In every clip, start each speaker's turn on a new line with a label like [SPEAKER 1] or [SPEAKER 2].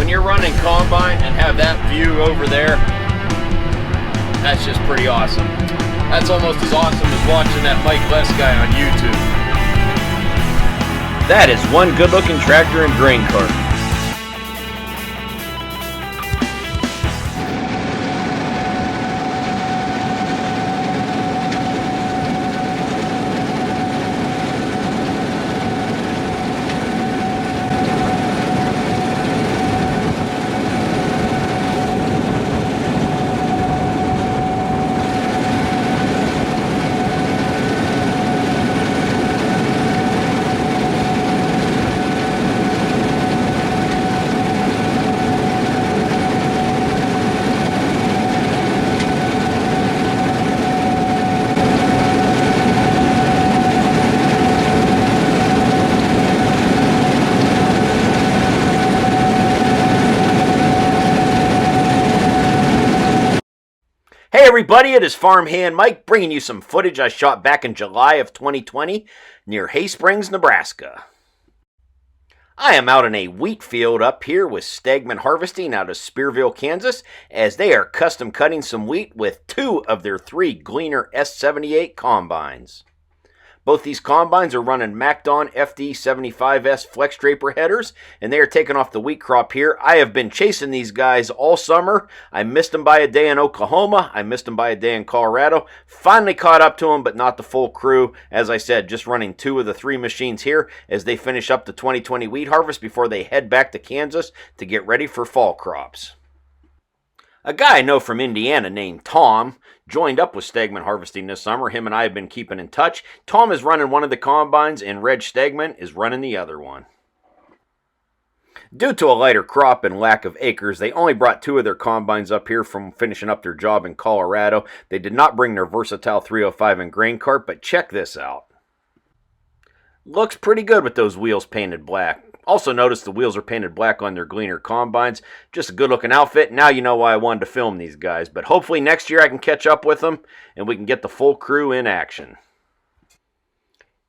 [SPEAKER 1] when you're running combine and have that view over there, that's just pretty awesome. That's almost as awesome as watching that Mike Les guy on YouTube. That is one good-looking tractor and grain cart. Hey everybody, it is Farmhand Mike bringing you some footage I shot back in July of 2020 near Hay Springs, Nebraska. I am out in a wheat field up here with Stegman Harvesting out of Spearville, Kansas, as they are custom cutting some wheat with 2 of their 3 Gleaner S78 combines. Both these combines are running MacDon FD 75S Flex Draper headers, and they are taking off the wheat crop here. I have been chasing these guys all summer. I missed them by a day in Oklahoma. I missed them by a day in Colorado. Finally caught up to them, but not the full crew. As I said, just running 2 of the 3 machines here as they finish up the 2020 wheat harvest before they head back to Kansas to get ready for fall crops. A guy I know from Indiana named Tom joined up with Stegman Harvesting this summer. Him and I have been keeping in touch. Tom is running one of the combines and Reg Stegman is running the other one. Due to a lighter crop and lack of acres, they only brought 2 of their combines up here from finishing up their job in Colorado. They did not bring their versatile 305 and grain cart, but check this out. Looks pretty good with those wheels painted black. Also notice the wheels are painted black on their Gleaner combines. Just a good looking outfit. Now you know why I wanted to film these guys. But hopefully next year I can catch up with them and we can get the full crew in action.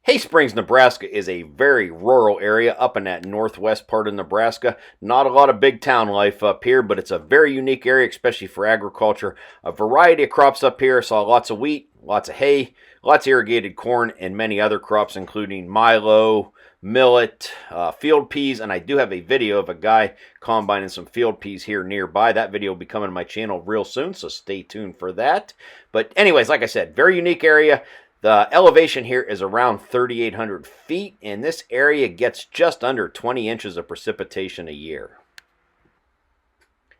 [SPEAKER 1] Hay Springs, Nebraska is a very rural area up in that northwest part of Nebraska. Not a lot of big town life up here, but it's a very unique area, especially for agriculture. A variety of crops up here. I saw lots of wheat, lots of hay, lots of irrigated corn, and many other crops including milo, millet, field peas, and I do have a video of a guy combining some field peas here nearby. That video will be coming to my channel real soon, so stay tuned for that. But anyways, like I said, very unique area. The elevation here is around 3,800 feet, and this area gets just under 20 inches of precipitation a year.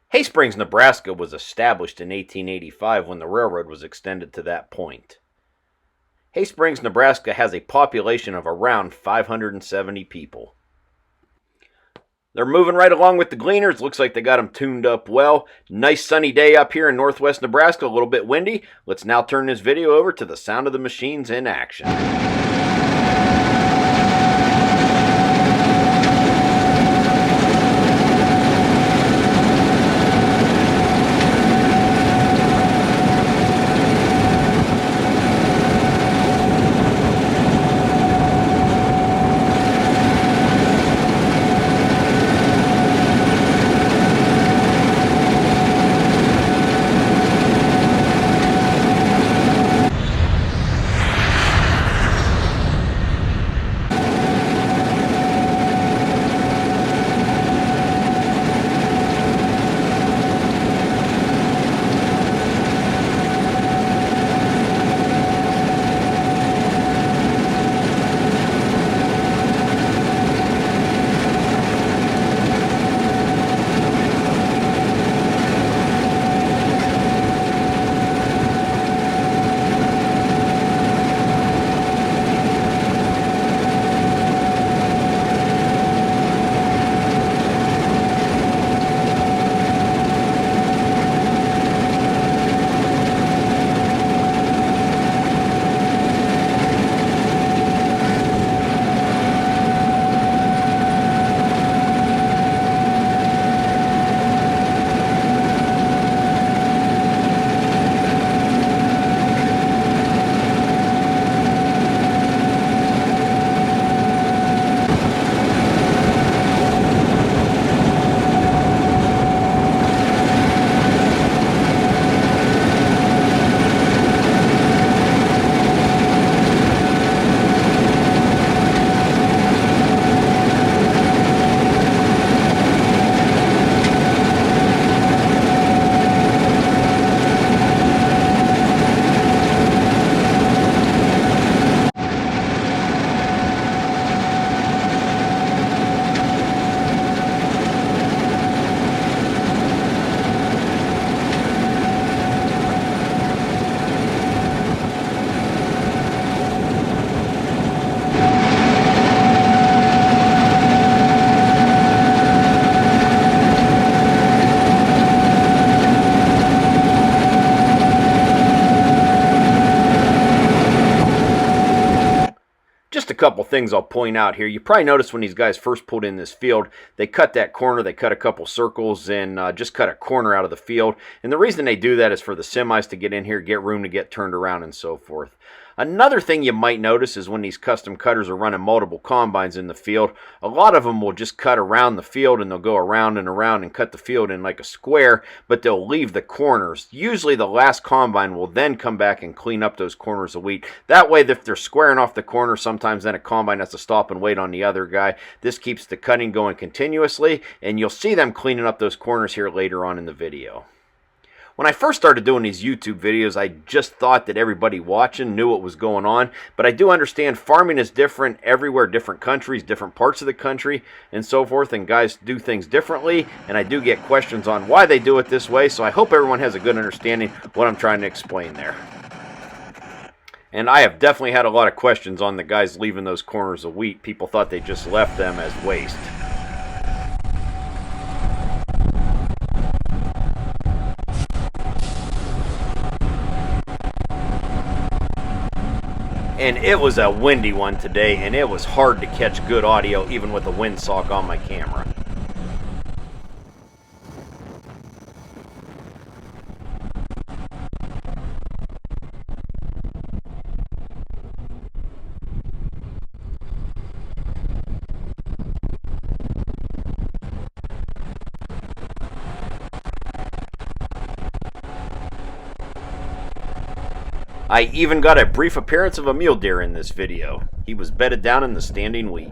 [SPEAKER 1] Hay Springs, Nebraska was established in 1885 when the railroad was extended to that point. Hay Springs, Nebraska has a population of around 570 people. They're moving right along with the Gleaners. Looks like they got them tuned up well. Nice sunny day up here in northwest Nebraska, a little bit windy. Let's now turn this video over to the sound of the machines in action. couple things I'll point out here. You probably noticed when these guys first pulled in this field, they cut that corner, they cut a couple circles, and just cut a corner out of the field. And the reason they do that is for the semis to get in here, get room to get turned around, and so forth. Another thing you might notice is when these custom cutters are running multiple combines in the field, a lot of them will just cut around the field, and they'll go around and around and cut the field in like a square, but they'll leave the corners. Usually the last combine will then come back and clean up those corners of wheat. That way, if they're squaring off the corner, sometimes then a combine has to stop and wait on the other guy. This keeps the cutting going continuously, and you'll see them cleaning up those corners here later on in the video. When I first started doing these YouTube videos, I just thought that everybody watching knew what was going on, but I do understand farming is different everywhere, different countries, different parts of the country, and so forth, and guys do things differently, and I do get questions on why they do it this way, so I hope everyone has a good understanding of what I'm trying to explain there. And I have definitely had a lot of questions on the guys leaving those corners of wheat. People thought they just left them as waste. And it was a windy one today, and it was hard to catch good audio even with the windsock on my camera. I even got a brief appearance of a mule deer in this video. He was bedded down in the standing wheat.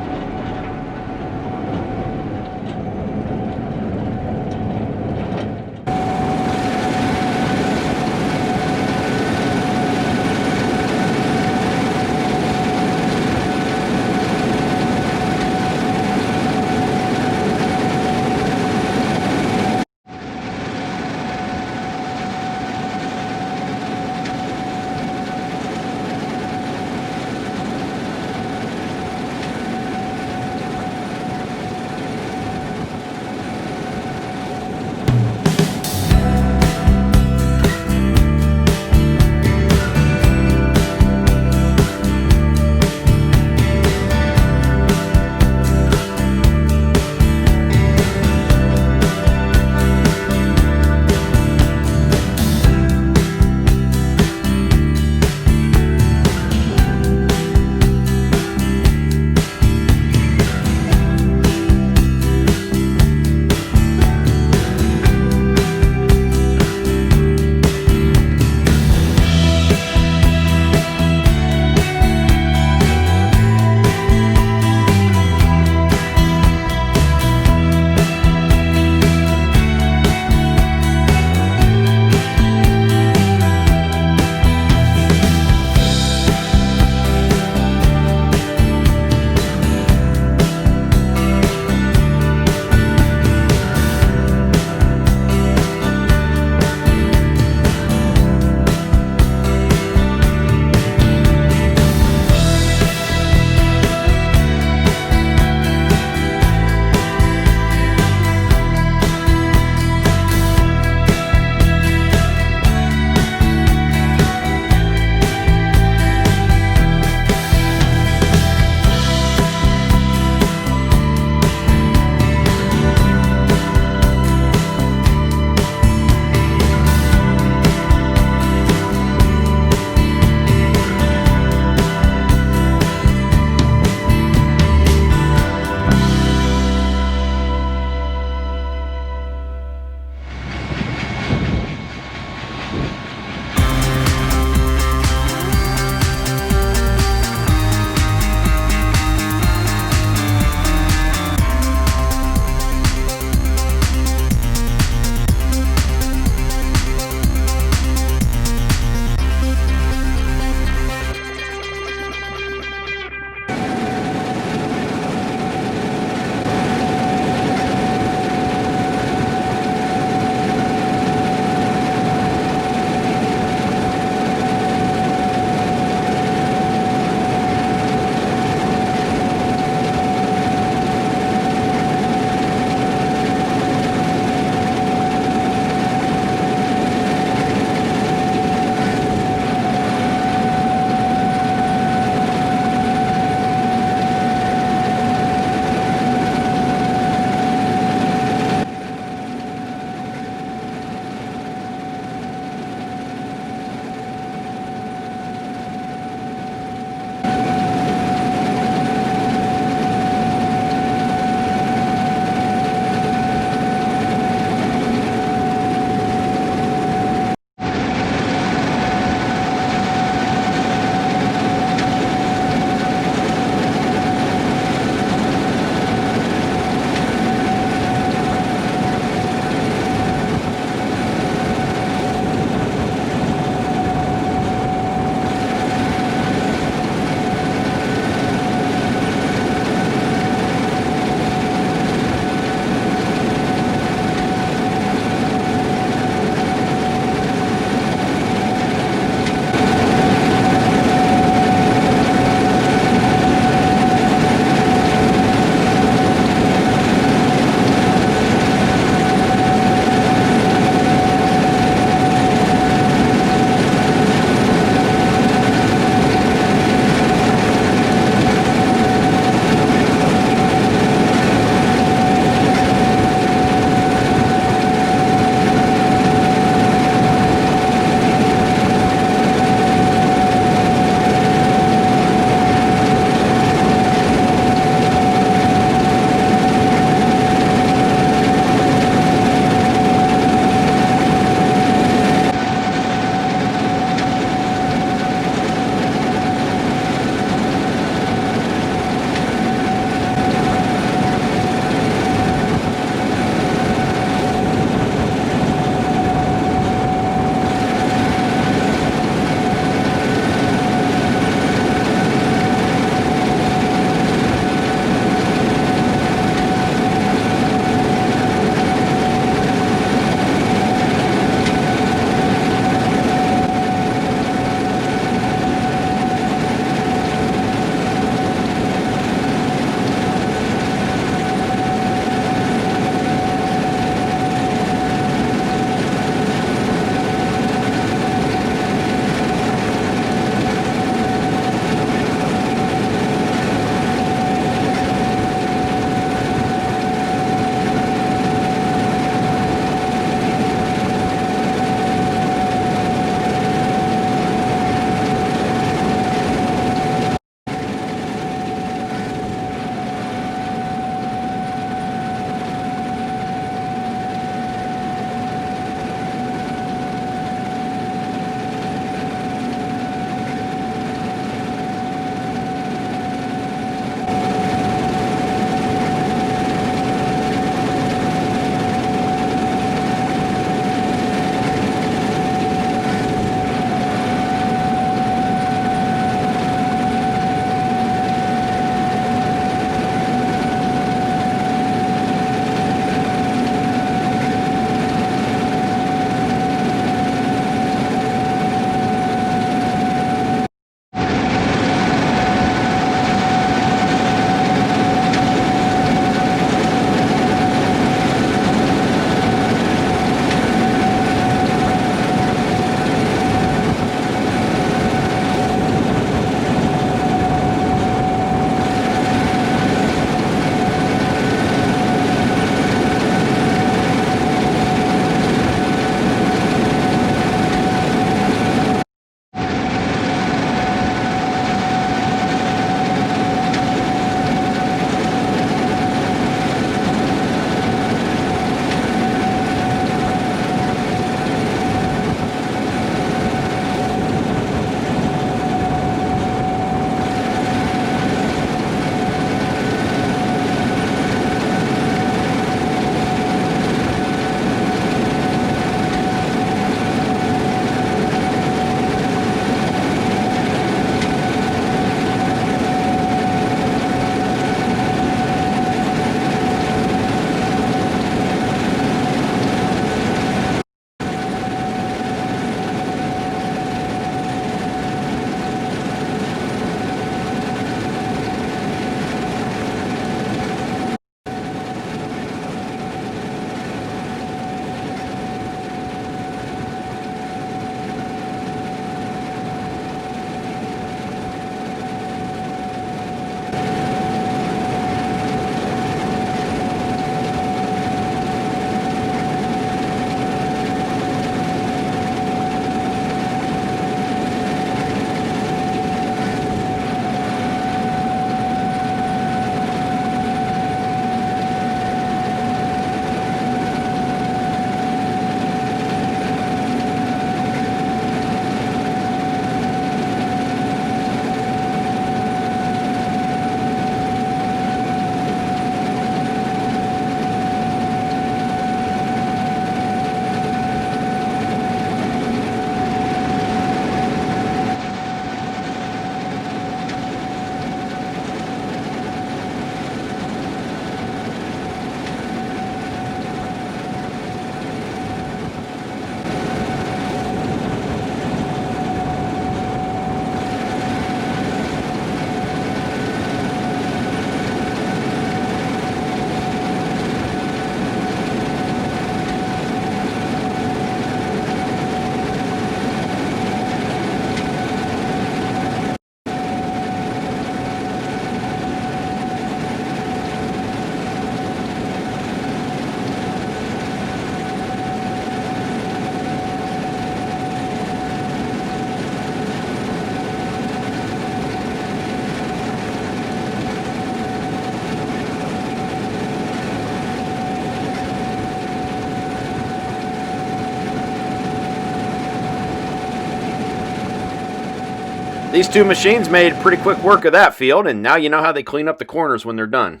[SPEAKER 1] These two machines made pretty quick work of that field, and now you know how they clean up the corners when they're done.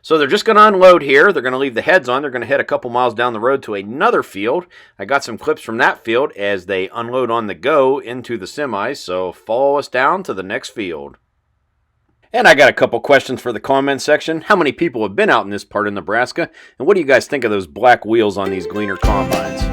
[SPEAKER 1] So they're just going to unload here. They're going to leave the heads on. They're going to head a couple miles down the road to another field. I got some clips from that field as they unload on the go into the semis, so follow us down to the next field. And I got a couple questions for the comment section. How many people have been out in this part of Nebraska? And what do you guys think of those black wheels on these Gleaner combines?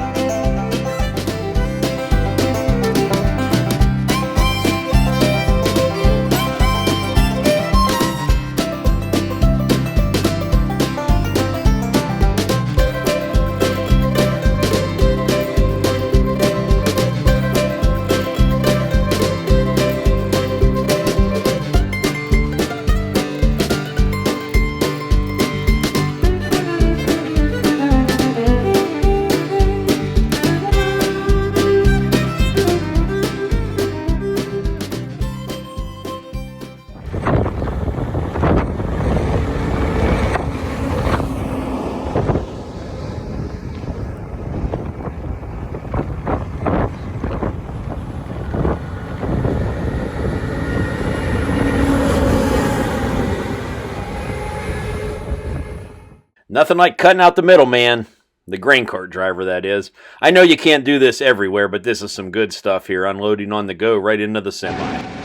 [SPEAKER 1] Nothing like cutting out the middleman. The grain cart driver, that is. I know you can't do this everywhere, but this is some good stuff here, unloading on the go right into the semi.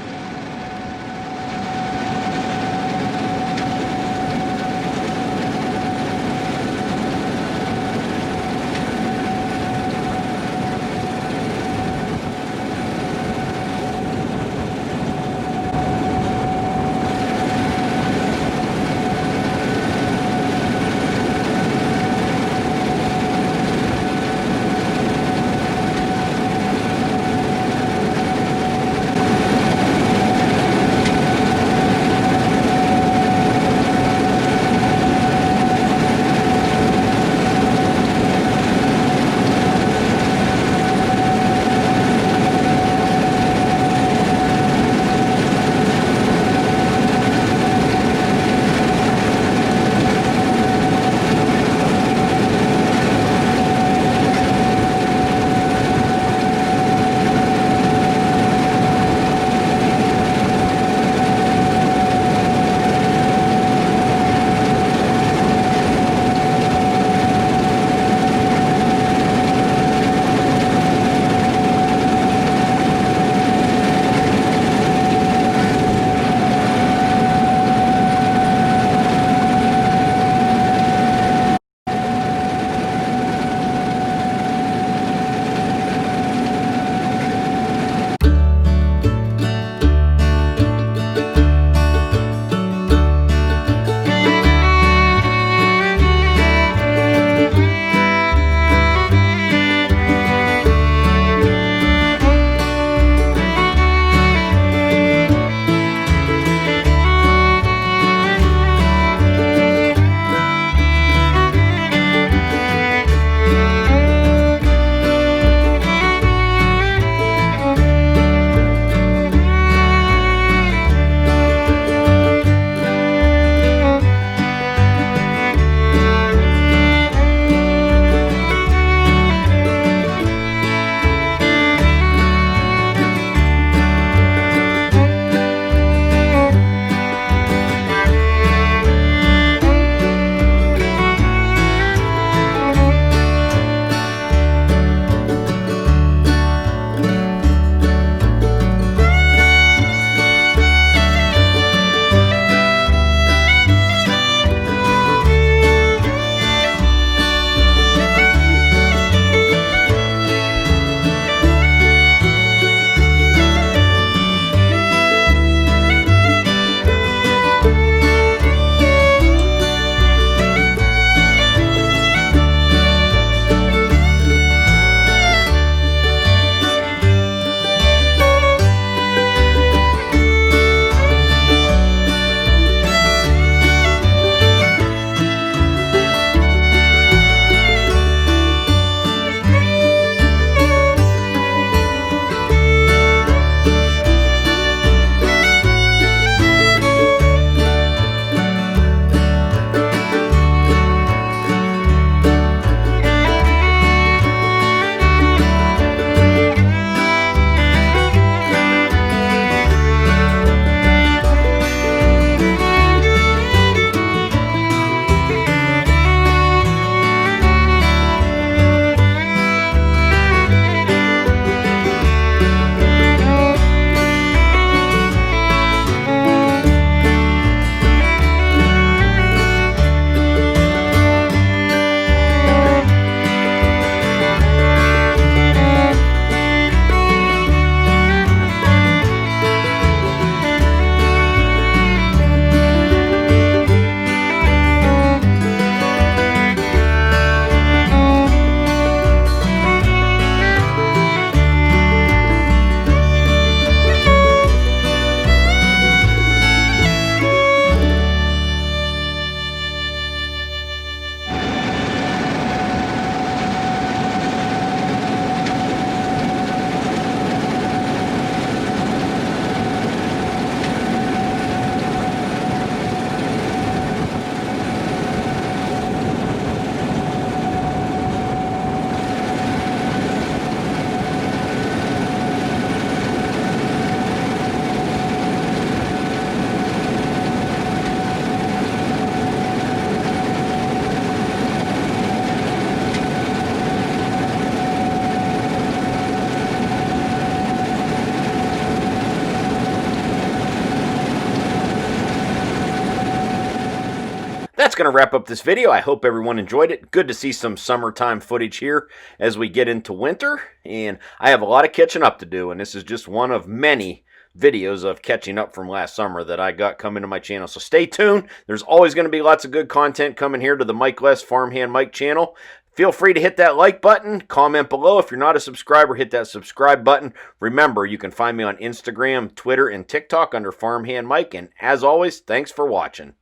[SPEAKER 1] going to wrap up this video. I hope everyone enjoyed it. Good to see some summertime footage here as we get into winter. And I have a lot of catching up to do, and this is just one of many videos of catching up from last summer that I got coming to my channel. So stay tuned. There's always going to be lots of good content coming here to the Mike Les Farmhand Mike channel. Feel free to hit that like button, comment below. If you're not a subscriber, hit that subscribe button. Remember, you can find me on Instagram, Twitter, and TikTok under Farmhand Mike. And as always, thanks for watching.